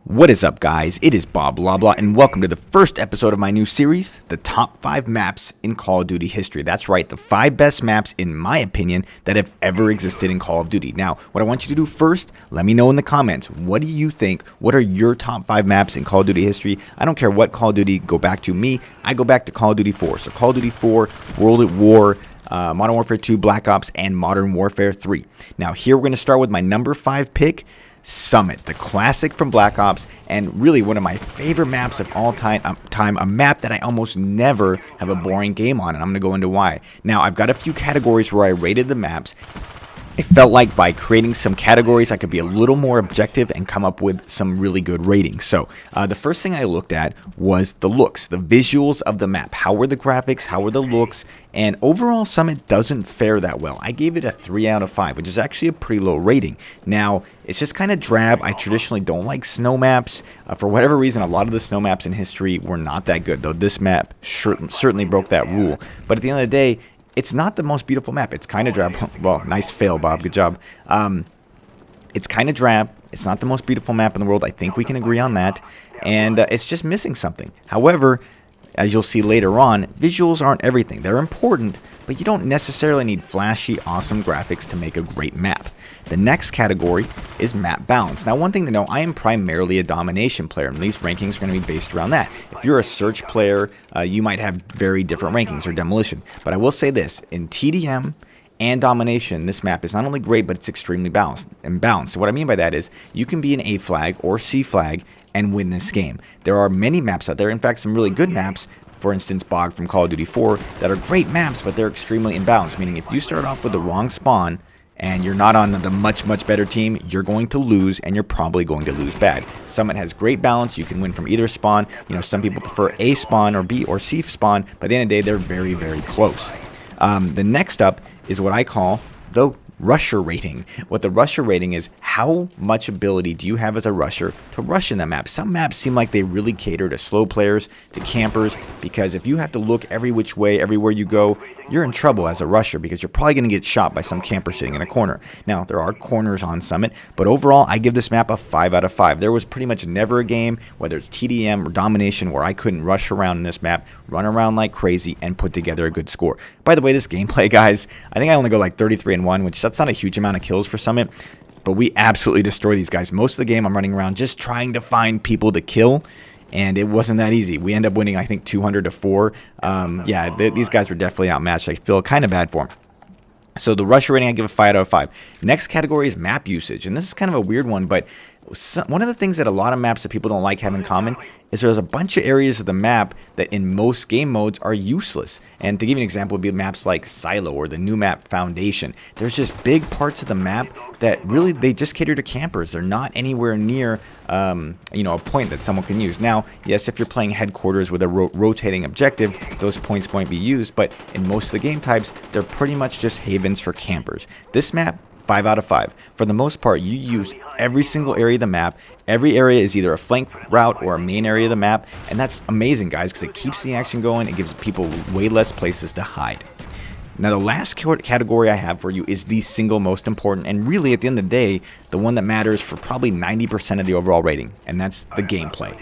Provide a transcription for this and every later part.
What is up, guys? It is Bob Blah Blah, and welcome to the first episode of my new series, the top 5 maps in Call of Duty history. That's right, the 5 best maps, in my opinion, that have ever existed in Call of Duty. Now, what I want you to do first, let me know in the comments, what do you think? What are your top 5 maps in Call of Duty history? I don't care what Call of Duty go back to. Me, I go back to Call of Duty 4. So Call of Duty 4, World at War, Modern Warfare 2, Black Ops, and Modern Warfare 3. Now, here we're going to start with my number 5 pick, Summit, the classic from Black Ops, and really one of my favorite maps of all time, a map that I almost never have a boring game on, and I'm going to go into why. Now, I've got a few categories where I rated the maps. It felt like by creating some categories, I could be a little more objective and come up with some really good ratings. So the first thing I looked at was the looks, the visuals of the map. How were the graphics? How were the looks? And overall, Summit doesn't fare that well. I gave it a 3 out of 5, which is actually a pretty low rating. Now, it's just kind of drab. I traditionally don't like snow maps. For whatever reason, a lot of the snow maps in history were not that good, though this map certainly broke that rule. But at the end of the day, it's not the most beautiful map. It's kind of drab. Well, nice fail, Bob. Good job. It's kind of drab. It's not the most beautiful map in the world. I think we can agree on that. And it's just missing something. However, as you'll see later on, visuals aren't everything. They're important, but you don't necessarily need flashy, awesome graphics to make a great map. The next category is map balance. Now, one thing to know, I am primarily a domination player, and these rankings are going to be based around that. If you're a search player, you might have very different rankings, or demolition. But I will say this, in TDM and domination, this map is not only great, but it's extremely balanced. So what I mean by that is, you can be an A flag or C flag and win this game. There are many maps out there, in fact some really good maps, for instance Bog from Call of Duty 4, that are great maps, but they're extremely imbalanced, meaning if you start off with the wrong spawn and you're not on the much better team, you're going to lose, and you're probably going to lose bad. Summit has great balance. You can win from either spawn. You know, some people prefer A spawn or B or C spawn, but at the end of the day, they're very, very close. The next up is what I call the rusher rating. What the rusher rating is, how much ability do you have as a rusher to rush in that map? Some maps seem like they really cater to slow players, to campers, because if you have to look every which way, everywhere you go, you're in trouble as a rusher because you're probably going to get shot by some camper sitting in a corner. Now, there are corners on Summit, but overall, I give this map a 5 out of 5. There was pretty much never a game, whether it's TDM or domination, where I couldn't rush around in this map, run around like crazy, and put together a good score. By the way, this gameplay, guys, I think I only go like 33-1, which that's not a huge amount of kills for Summit, but we absolutely destroy these guys. Most of the game I'm running around just trying to find people to kill, and it wasn't that easy. We end up winning, I think, 200-4. These guys were definitely outmatched. I feel kind of bad for them. So the rusher rating, I give a 5 out of 5. Next category is map usage, and this is kind of a weird one, but one of the things that a lot of maps that people don't like have in common is there's a bunch of areas of the map that in most game modes are useless. And to give you an example would be maps like Silo or the new map Foundation. There's just big parts of the map that really, they just cater to campers. They're not anywhere near a point that someone can use. Now, yes, if you're playing headquarters with a rotating objective, those points might be used, but in most of the game types, they're pretty much just havens for campers. This map, 5 out of 5. For the most part, you use every single area of the map. Every area is either a flank route or a main area of the map, and that's amazing, guys, because it keeps the action going. It gives people way less places to hide. Now, the last category I have for you is the single most important, and really, at the end of the day, the one that matters for probably 90% of the overall rating, and that's the gameplay.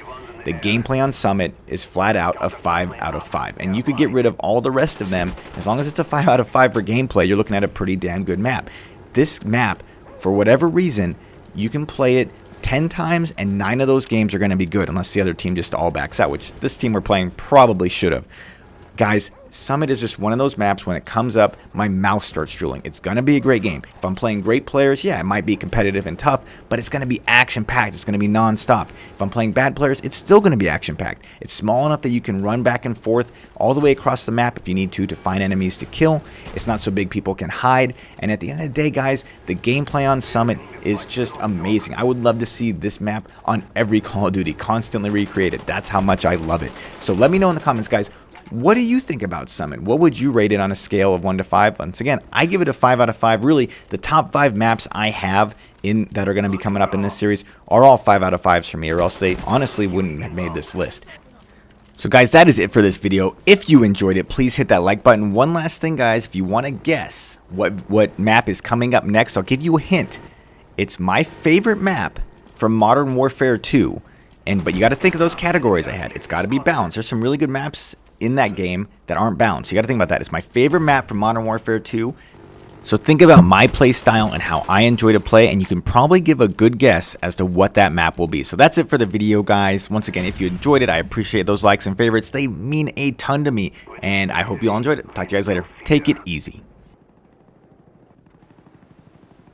The gameplay on Summit is flat out a 5 out of 5, and you could get rid of all the rest of them. As long as it's a 5 out of 5 for gameplay, you're looking at a pretty damn good map. This map, for whatever reason, you can play it 10 times, and 9 of those games are going to be good, unless the other team just all backs out, which this team we're playing probably should have. Guys, Summit is just one of those maps, when it comes up, my mouth starts drooling. It's going to be a great game. If I'm playing great players, yeah, it might be competitive and tough, but it's going to be action-packed. It's going to be non-stop. If I'm playing bad players, it's still going to be action-packed. It's small enough that you can run back and forth all the way across the map if you need to find enemies to kill. It's not so big people can hide. And at the end of the day, guys, the gameplay on Summit is just amazing. I would love to see this map on every Call of Duty, constantly recreated. That's how much I love it. So let me know in the comments, guys, what do you think about Summit? What would you rate it on a scale of 1 to 5? Once again, I give it a 5 out of 5. Really, the top 5 maps I have that are going to be coming up in this series are all 5 out of 5s for me, or else they honestly wouldn't have made this list. So guys, that is it for this video. If you enjoyed it, please hit that like button. One last thing, guys, if you want to guess what map is coming up next, I'll give you a hint. It's my favorite map from Modern Warfare 2 But you got to think of those categories I had. It's got to be balanced. There's some really good maps in that game that aren't balanced. You got to think about that. It's my favorite map from Modern Warfare 2. So think about my play style and how I enjoy to play, and you can probably give a good guess as to what that map will be. So that's it for the video, guys. Once again, if you enjoyed it, I appreciate those likes and favorites. They mean a ton to me, and I hope you all enjoyed it. Talk to you guys later. Take it easy.